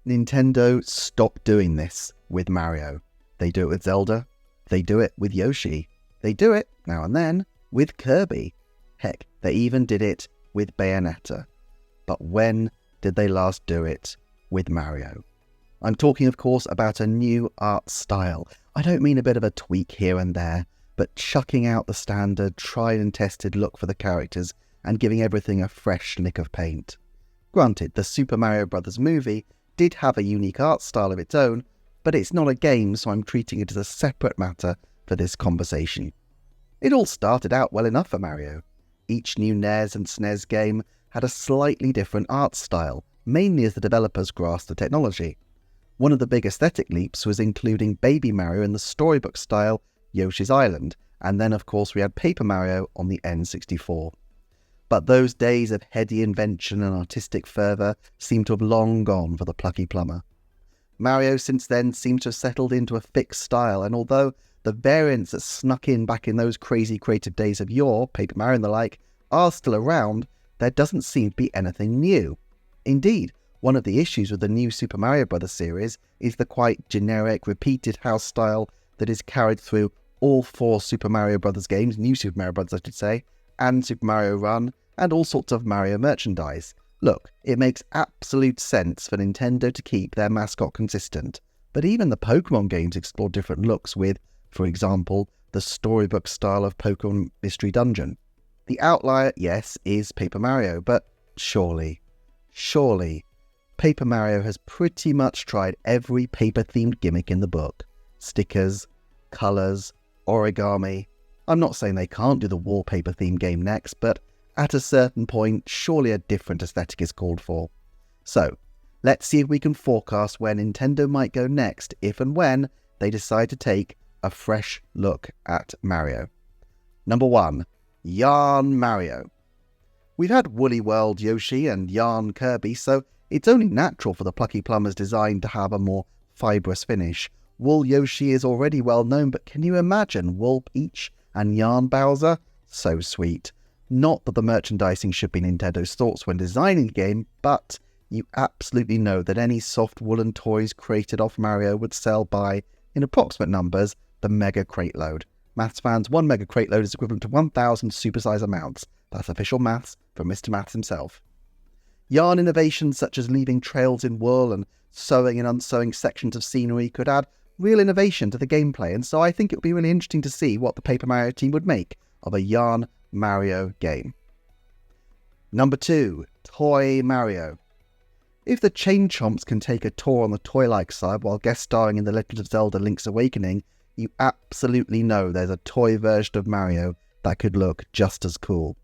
Nintendo stopped doing this with Mario. They do it with Zelda. They do it with Yoshi. They do it, now and then, with Kirby. Heck, they even did it with Bayonetta. But when did they last do it with Mario? I'm talking, of course, about a new art style. I don't mean a bit of a tweak here and there, but chucking out the standard, tried and tested look for the characters and giving everything a fresh lick of paint. Granted, the Super Mario Bros. Movie did have a unique art style of its own, but it's not a game, so I'm treating it as a separate matter for this conversation. It all started out well enough for Mario. Each new NES and SNES game had a slightly different art style, mainly as the developers grasped the technology. One of the big aesthetic leaps was including Baby Mario in the storybook style Yoshi's Island, and then of course we had Paper Mario on the N64. But those days of heady invention and artistic fervour seem to have long gone for the plucky plumber. Mario since then seems to have settled into a fixed style, and although the variants that snuck in back in those crazy creative days of yore, Paper Mario and the like, are still around, there doesn't seem to be anything new. Indeed, one of the issues with the new Super Mario Bros. Series is the quite generic, repeated house style that is carried through all 4 Super Mario Bros. Games, new Super Mario Bros. I should say, and Super Mario Run, and all sorts of Mario merchandise. Look, it makes absolute sense for Nintendo to keep their mascot consistent, but even the Pokemon games explore different looks with, for example, the storybook style of Pokemon Mystery Dungeon. The outlier, yes, is Paper Mario, but surely, Paper Mario has pretty much tried every paper-themed gimmick in the book. Stickers, colours, origami. I'm not saying they can't do the wallpaper-themed game next, but at a certain point, surely a different aesthetic is called for. So, let's see if we can forecast where Nintendo might go next if and when they decide to take a fresh look at Mario. Number 1. Yarn Mario. We've had Woolly World Yoshi and Yarn Kirby, so it's only natural for the plucky plumber's design to have a more fibrous finish. Wool Yoshi is already well known, but can you imagine Wool Peach and Yarn Bowser? So sweet. Not that the merchandising should be Nintendo's thoughts when designing the game, but you absolutely know that any soft woolen toys created off Mario would sell by, in approximate numbers, the Mega Crate Load. Maths fans, 1 Mega Crate Load is equivalent to 1,000 supersize amounts. That's official maths from Mr. Maths himself. Yarn innovations such as leaving trails in wool and sewing and unsewing sections of scenery could add real innovation to the gameplay, and so I think it would be really interesting to see what the Paper Mario team would make of a Yarn Mario game. Number 2. Toy Mario. If the Chain Chomps can take a tour on the toy-like side while guest starring in The Legend of Zelda Link's Awakening, you absolutely know there's a toy version of Mario that could look just as cool.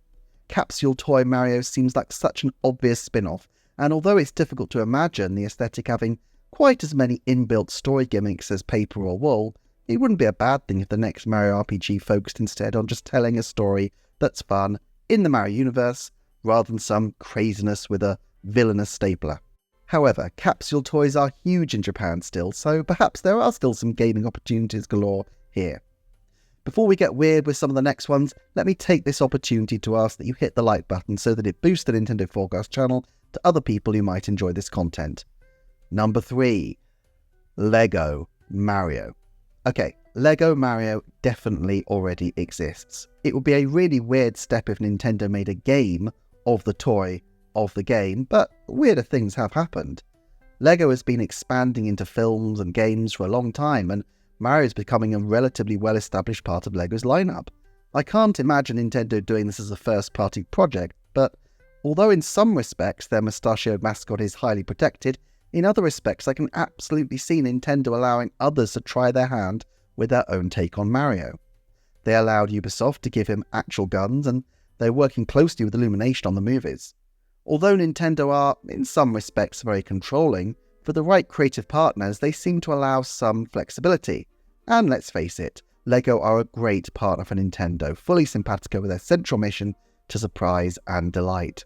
Capsule Toy Mario seems like such an obvious spin-off, and although it's difficult to imagine the aesthetic having quite as many inbuilt story gimmicks as paper or wool, it wouldn't be a bad thing if the next Mario RPG focused instead on just telling a story that's fun in the Mario universe, rather than some craziness with a villainous stapler. However, capsule toys are huge in Japan still, so perhaps there are still some gaming opportunities galore here. Before we get weird with some of the next ones, let me take this opportunity to ask that you hit the like button so that it boosts the Nintendo Forecast channel to other people who might enjoy this content. Number 3. Lego Mario. Okay, Lego Mario definitely already exists. It would be a really weird step if Nintendo made a game of the toy of the game, but weirder things have happened. Lego has been expanding into films and games for a long time, and Mario is becoming a relatively well-established part of Lego's lineup. I can't imagine Nintendo doing this as a first-party project, but although in some respects their mustachioed mascot is highly protected, in other respects I can absolutely see Nintendo allowing others to try their hand with their own take on Mario. They allowed Ubisoft to give him actual guns, and they're working closely with Illumination on the movies. Although Nintendo are, in some respects, very controlling, for the right creative partners they seem to allow some flexibility. And let's face it, LEGO are a great partner for Nintendo, fully simpatico with their central mission to surprise and delight.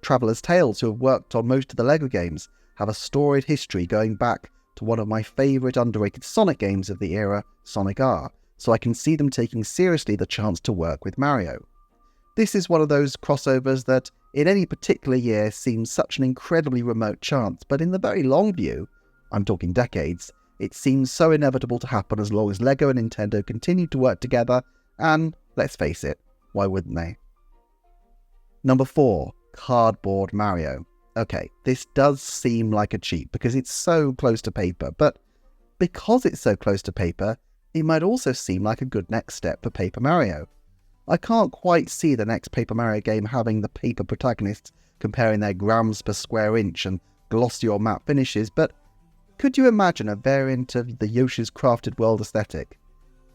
Traveller's Tales, who have worked on most of the LEGO games, have a storied history going back to one of my favourite underrated Sonic games of the era, Sonic R, so I can see them taking seriously the chance to work with Mario. This is one of those crossovers that, in any particular year, seems such an incredibly remote chance, but in the very long view, I'm talking decades, it seems so inevitable to happen as long as LEGO and Nintendo continue to work together, and let's face it, why wouldn't they? Number 4, Cardboard Mario. Okay, this does seem like a cheat because it's so close to paper, but because it's so close to paper, it might also seem like a good next step for Paper Mario. I can't quite see the next Paper Mario game having the paper protagonists comparing their grams per square inch and glossy or matte finishes, but could you imagine a variant of the Yoshi's Crafted World aesthetic?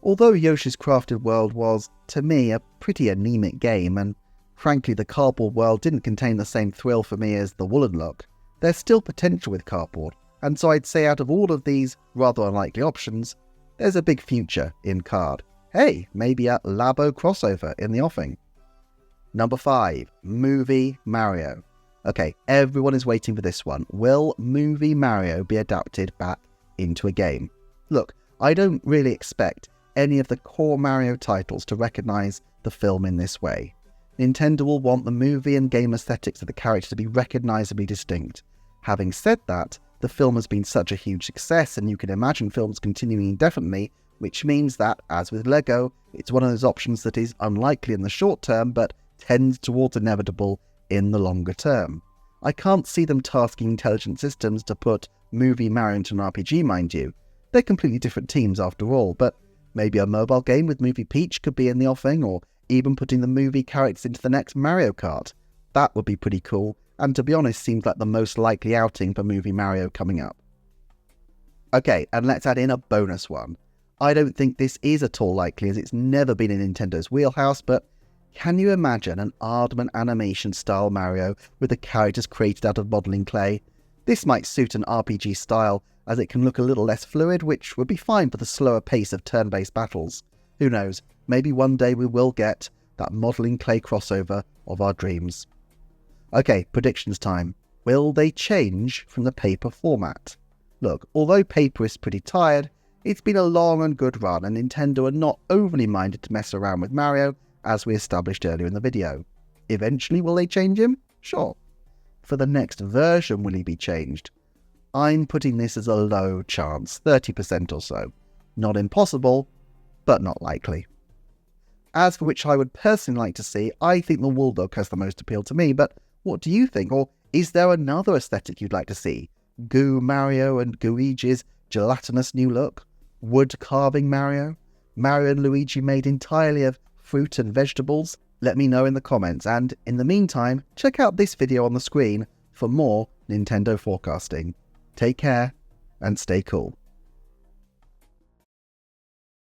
Although Yoshi's Crafted World was, to me, a pretty anemic game, and frankly the cardboard world didn't contain the same thrill for me as the woolen look, there's still potential with cardboard, and so I'd say out of all of these rather unlikely options, there's a big future in card. Hey, maybe a Labo crossover in the offing. Number 5, Movie Mario. Okay, everyone is waiting for this one. Will Movie Mario be adapted back into a game? Look, I don't really expect any of the core Mario titles to recognise the film in this way. Nintendo will want the movie and game aesthetics of the character to be recognisably distinct. Having said that, the film has been such a huge success, and you can imagine films continuing indefinitely, which means that, as with LEGO, it's one of those options that is unlikely in the short term, but tends towards inevitable in the longer term. I can't see them tasking Intelligent Systems to put Movie Mario into an RPG, mind you. They're completely different teams after all, but maybe a mobile game with Movie Peach could be in the offing, or even putting the movie characters into the next Mario Kart. That would be pretty cool, and to be honest seems like the most likely outing for Movie Mario coming up. Okay, and let's add in a bonus one. I don't think this is at all likely as it's never been in Nintendo's wheelhouse, but can you imagine an Aardman animation style Mario with the characters created out of modelling clay? This might suit an RPG style as it can look a little less fluid, which would be fine for the slower pace of turn-based battles. Who knows, maybe one day we will get that modelling clay crossover of our dreams. Okay, predictions time. Will they change from the paper format? Look, although paper is pretty tired, it's been a long and good run, and Nintendo are not overly minded to mess around with Mario, as we established earlier in the video. Eventually, will they change him? Sure. For the next version, will he be changed? I'm putting this as a low chance, 30% or so. Not impossible, but not likely. As for which I would personally like to see, I think the wool look has the most appeal to me, but what do you think? Or is there another aesthetic you'd like to see? Goo Mario and Luigi's gelatinous new look? Wood carving Mario? Mario and Luigi made entirely of fruit and vegetables? Let me know in the comments, and in the meantime, check out this video on the screen for more Nintendo forecasting. Take care, and stay cool.